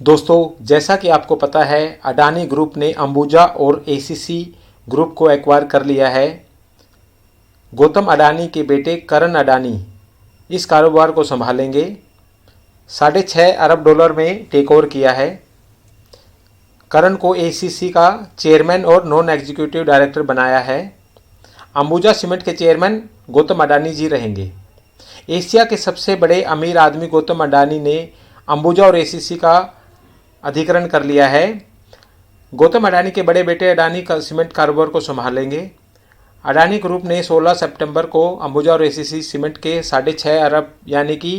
दोस्तों, जैसा कि आपको पता है, अडानी ग्रुप ने अंबुजा और एसीसी ग्रुप को एक्वायर कर लिया है। गौतम अडानी के बेटे करण अडानी इस कारोबार को संभालेंगे। $6.5 अरब में टेक ओवर किया है। करण को एसीसी का चेयरमैन और नॉन एग्जीक्यूटिव डायरेक्टर बनाया है। अंबुजा सीमेंट के चेयरमैन गौतम अडानी जी रहेंगे। एशिया के सबसे बड़े अमीर आदमी गौतम अडानी ने अंबुजा और एसीसी का अधिग्रहण कर लिया है। गौतम अडानी के बड़े बेटे अडानी का सीमेंट कारोबार को संभालेंगे। अडानी ग्रुप ने 16 सितंबर को अंबुजा और एसीसी सीमेंट के 6.5 अरब यानी कि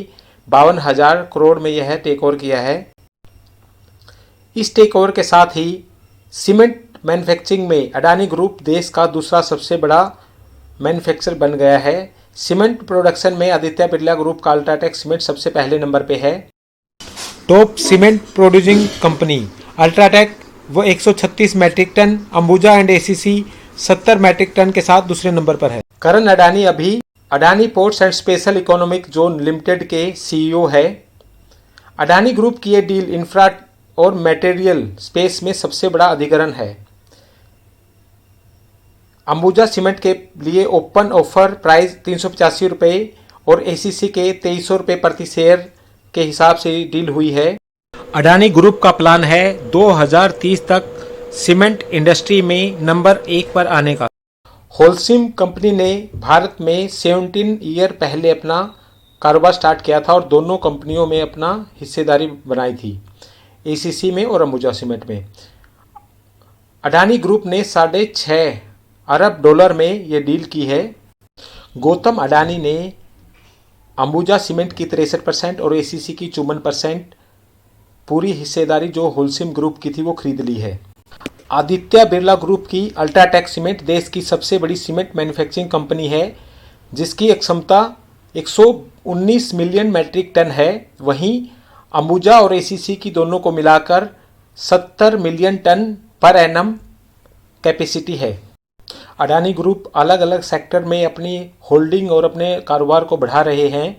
52,000 करोड़ में यह टेक ओवर किया है। इस टेक ओवर के साथ ही सीमेंट मैन्युफैक्चरिंग में अडानी ग्रुप देश का दूसरा सबसे बड़ा मैन्युफैक्चरर बन गया है। सीमेंट प्रोडक्शन में आदित्य बिरला ग्रुप का अल्ट्राटेक सीमेंट सबसे पहले नंबर पे है। Top cement producing company UltraTech वो 136 metric ton, Ambuja and ACC 70 metric ton के साथ दूसरे नंबर पर है। करण अडानी अभी Adani ports and special economic zone limited के सीईओ है। अडानी ग्रुप की ये डील इंफ्रा और मटेरियल स्पेस में सबसे बड़ा अधिग्रहण है। अंबुजा सीमेंट के लिए ओपन ऑफर प्राइस ₹385 और एसीसी के ₹2300 प्रति शेयर के हिसाब से डील हुई है। अडानी ग्रुप का प्लान है 2030 तक सीमेंट इंडस्ट्री में नंबर 1 पर आने का। होल्सिम कंपनी ने भारत में 17 ईयर पहले अपना कारोबार स्टार्ट किया था और दोनों कंपनियों में अपना हिस्सेदारी बनाई थी, एसीसी में और अंबुजा सीमेंट में। अडानी ग्रुप ने $6.5 अरब में ये डील की है। गौतम अडानी ने अंबुजा सीमेंट की 63% और एसीसी की 54% पूरी हिस्सेदारी जो होल्सिम ग्रुप की थी वो खरीद ली है। आदित्य बिरला ग्रुप की अल्ट्राटेक सीमेंट देश की सबसे बड़ी सीमेंट मैन्युफैक्चरिंग कंपनी है, जिसकी एक क्षमता 119 मिलियन मैट्रिक टन है। वहीं अंबुजा और एसीसी की दोनों को मिलाकर 70 million ton per annum capacity है। अडानी ग्रुप अलग अलग सेक्टर में अपनी होल्डिंग और अपने कारोबार को बढ़ा रहे हैं।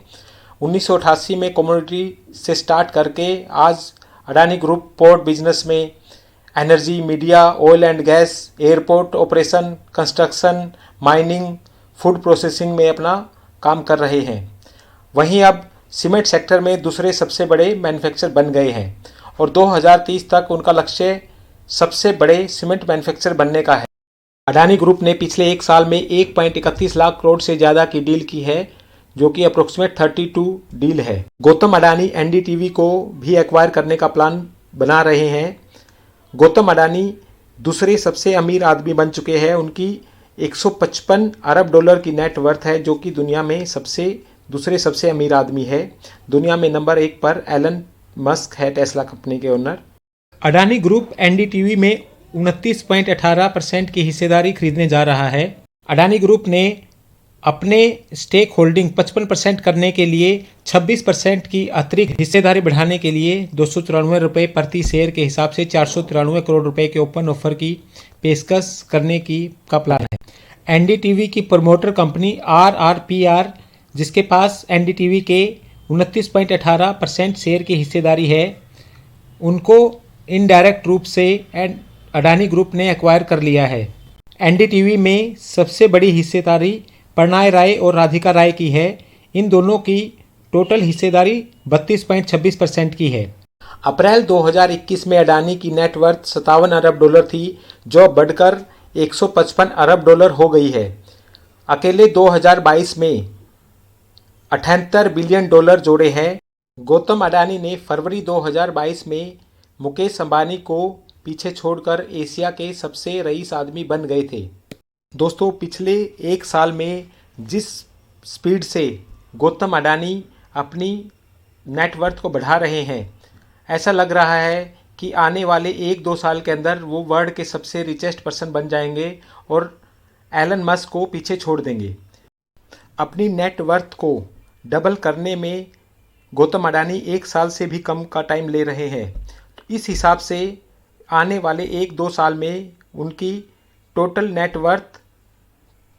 1988 में कमोडिटी से स्टार्ट करके आज अडानी ग्रुप पोर्ट बिजनेस में energy, media, oil and gas, airport operation, construction, mining, food processing में अपना काम कर रहे हैं। वहीं अब सीमेंट सेक्टर में दूसरे सबसे बड़े मैन्युफैक्चरर बन गए हैं और 2030 तक उनका लक्ष्य सबसे बड़े सीमेंट मैन्युफैक्चरर बनने का है। अडानी ग्रुप ने पिछले एक साल में 1.31 लाख करोड़ से ज़्यादा की डील की है, जो कि अप्रोक्सीमेट 32 डील है। गौतम अडानी एनडीटीवी को भी एक्वायर करने का प्लान बना रहे हैं। गौतम अडानी दूसरे सबसे अमीर आदमी बन चुके हैं। उनकी $155 अरब की नेट वर्थ है, जो कि दुनिया में दूसरे सबसे अमीर आदमी है। दुनिया में नंबर 1 पर एलन मस्क है, टेस्ला कंपनी के ओनर। अडानी ग्रुप एनडीटीवी में 29.18% की हिस्सेदारी खरीदने जा रहा है। अडानी ग्रुप ने अपने स्टेक होल्डिंग 55% करने के लिए 26% की अतिरिक्त हिस्सेदारी बढ़ाने के लिए ₹294 प्रति शेयर के हिसाब से ₹493 करोड़ के ओपन ऑफर की पेशकश करने का प्लान है। एनडीटीवी की प्रमोटर कंपनी आरआरपीआर, जिसके पास एनडीटीवी के 29.18% शेयर की हिस्सेदारी है, उनको इनडायरेक्ट रूप से अडानी ग्रुप ने एक्वायर कर लिया है। एनडीटीवी में सबसे बड़ी हिस्सेदारी प्रणय राय और राधिका राय की है। इन दोनों की टोटल हिस्सेदारी 32.26% की है। अप्रैल 2021 में अडानी की नेटवर्थ $57 अरब थी, जो बढ़कर $155 अरब हो गई है। अकेले 2022 में $78 बिलियन जोड़े हैं। गौतम अडानी ने फरवरी 2022 में मुकेश अंबानी को पीछे छोड़कर एशिया के सबसे रईस आदमी बन गए थे। दोस्तों, पिछले एक साल में जिस स्पीड से गौतम अडानी अपनी नेटवर्थ को बढ़ा रहे हैं, ऐसा लग रहा है कि आने वाले 1-2 साल के अंदर वो वर्ल्ड के सबसे रिचेस्ट पर्सन बन जाएंगे और एलन मस्क को पीछे छोड़ देंगे। अपनी नेटवर्थ को डबल करने में गौतम अडानी 1 साल से भी कम का टाइम ले रहे हैं। इस हिसाब से आने वाले 1-2 साल में उनकी टोटल नेटवर्थ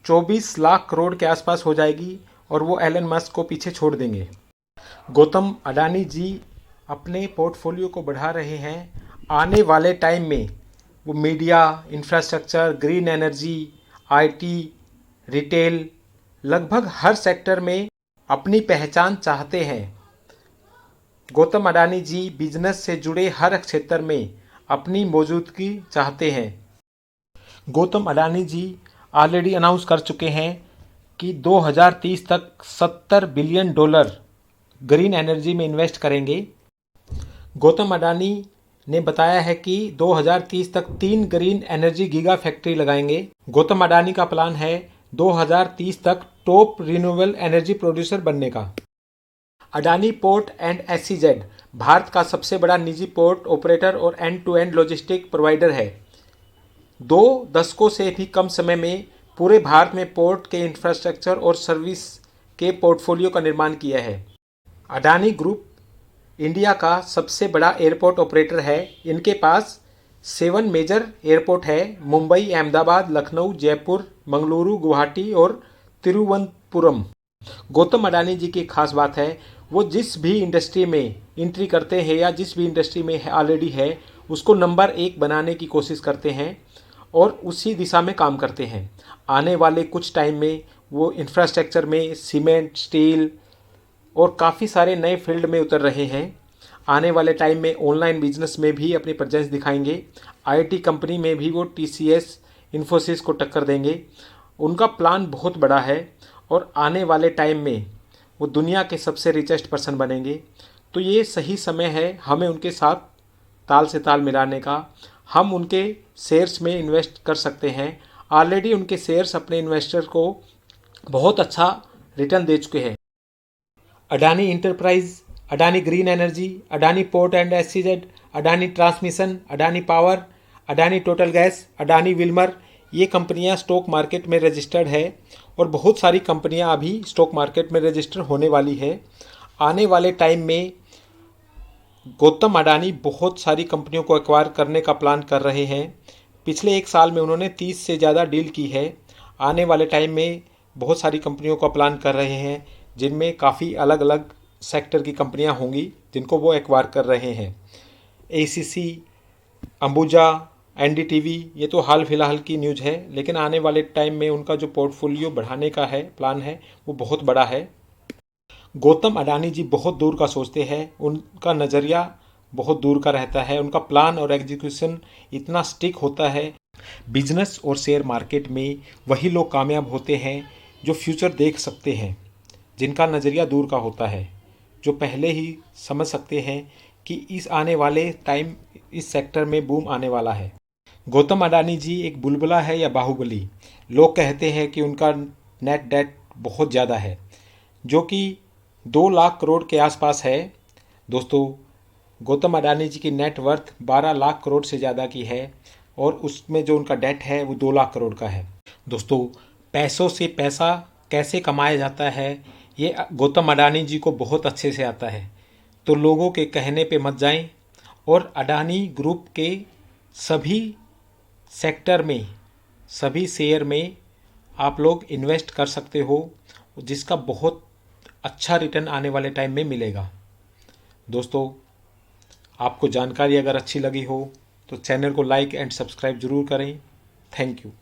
24 लाख करोड़ के आसपास हो जाएगी और वो एलन मस्क को पीछे छोड़ देंगे। गौतम अडानी जी अपने पोर्टफोलियो को बढ़ा रहे हैं। आने वाले टाइम में वो media, infrastructure, green energy, IT, retail, लगभग हर सेक्टर में अपनी पहचान चाहते हैं। गौतम अडानी जी बिजनेस से जुड़े हर क्षेत्र में अपनी मौजूदगी चाहते हैं। गौतम अडानी जी ऑलरेडी अनाउंस कर चुके हैं कि 2030 तक $70 बिलियन ग्रीन एनर्जी में इन्वेस्ट करेंगे। गौतम अडानी ने बताया है कि 2030 तक 3 ग्रीन एनर्जी गीगा फैक्ट्री लगाएंगे। गौतम अडानी का प्लान है 2030 तक टॉप रिन्यूएबल एनर्जी प्रोड्यूसर बनने का। Adani port and SEZ Bharat का सबसे बड़ा निजी पोर्ट ऑपरेटर और end to end logistic provider है। 2 दशकों से भी कम समय में पूरे भारत में पोर्ट के इंफ्रास्ट्रक्चर और सर्विस के पोर्टफोलियो का निर्माण किया है। अडानी ग्रुप इंडिया का सबसे बड़ा एयरपोर्ट ऑपरेटर है। इनके पास 7 मेजर एयरपोर्ट है: मुंबई, अहमदाबाद, लखनऊ, जयपुर, मंगलुरु, गुवाहाटी और तिरुवनंतपुरम। गौतम अडानी जी की खास बात है, वो जिस भी इंडस्ट्री में एंट्री करते हैं या जिस भी इंडस्ट्री में ऑलरेडी है उसको नंबर 1 बनाने की कोशिश करते हैं और उसी दिशा में काम करते हैं। आने वाले कुछ टाइम में वो इंफ्रास्ट्रक्चर में सीमेंट, स्टील और काफ़ी सारे नए फील्ड में उतर रहे हैं। आने वाले टाइम में ऑनलाइन बिजनेस में भी अपनी प्रेजेंस दिखाएंगे। आईटी कंपनी में भी वो टीसीएस, इन्फोसिस को टक्कर देंगे। उनका प्लान बहुत बड़ा है और आने वाले टाइम में वो दुनिया के सबसे रिचेस्ट पर्सन बनेंगे। तो ये सही समय है हमें उनके साथ ताल से ताल मिलाने का। हम उनके शेयर्स में इन्वेस्ट कर सकते हैं। ऑलरेडी उनके शेयर्स अपने इन्वेस्टर को बहुत अच्छा रिटर्न दे चुके हैं। Adani enterprise, Adani green energy, Adani port and SEZ, Adani transmission, Adani power, Adani total gas, Adani Wilmer, ये कंपनियां स्टॉक मार्केट में रजिस्टर्ड है और बहुत सारी कंपनियां अभी स्टॉक मार्केट में रजिस्टर होने वाली है। आने वाले टाइम में गौतम अडानी बहुत सारी कंपनियों को एक्वायर करने का प्लान कर रहे हैं। पिछले 1 साल में उन्होंने 30 से ज़्यादा डील की है। आने वाले टाइम में बहुत सारी कंपनियों का प्लान कर रहे हैं जिनमें काफ़ी अलग अलग सेक्टर की कंपनियां होंगी जिनको वो एक्वायर कर रहे हैं। एसीसी, अंबुजा, एनडीटीवी, ये तो हाल फिलहाल की न्यूज़ है, लेकिन आने वाले टाइम में उनका जो पोर्टफोलियो बढ़ाने का है प्लान है वो बहुत बड़ा है। गौतम अडानी जी बहुत दूर का सोचते हैं। उनका नज़रिया बहुत दूर का रहता है। उनका प्लान और एग्जीक्यूशन इतना स्टिक होता है। बिजनेस और शेयर मार्केट में वही लोग कामयाब होते हैं जो फ्यूचर देख सकते हैं, जिनका नज़रिया दूर का होता है, जो पहले ही समझ सकते हैं कि इस आने वाले टाइम इस सेक्टर में बूम आने वाला है। गौतम अडानी जी एक बुलबुला है या बाहुबली। लोग कहते हैं कि उनका नेट डेट बहुत ज़्यादा है, जो कि 2 लाख करोड़ के आसपास है। दोस्तों, गौतम अडानी जी की नेट वर्थ 12 लाख करोड़ से ज़्यादा की है और उसमें जो उनका डेट है वो 2 लाख करोड़ का है। दोस्तों, पैसों से पैसा कैसे कमाया जाता है ये गौतम अडानी जी को बहुत अच्छे से आता है। तो लोगों के कहने पे मत जाएं और अडानी ग्रुप के सभी सेक्टर में, सभी शेयर में आप लोग इन्वेस्ट कर सकते हो, जिसका बहुत अच्छा रिटर्न आने वाले टाइम में मिलेगा। दोस्तों, आपको जानकारी अगर अच्छी लगी हो तो चैनल को लाइक एंड सब्सक्राइब ज़रूर करें। Thank you.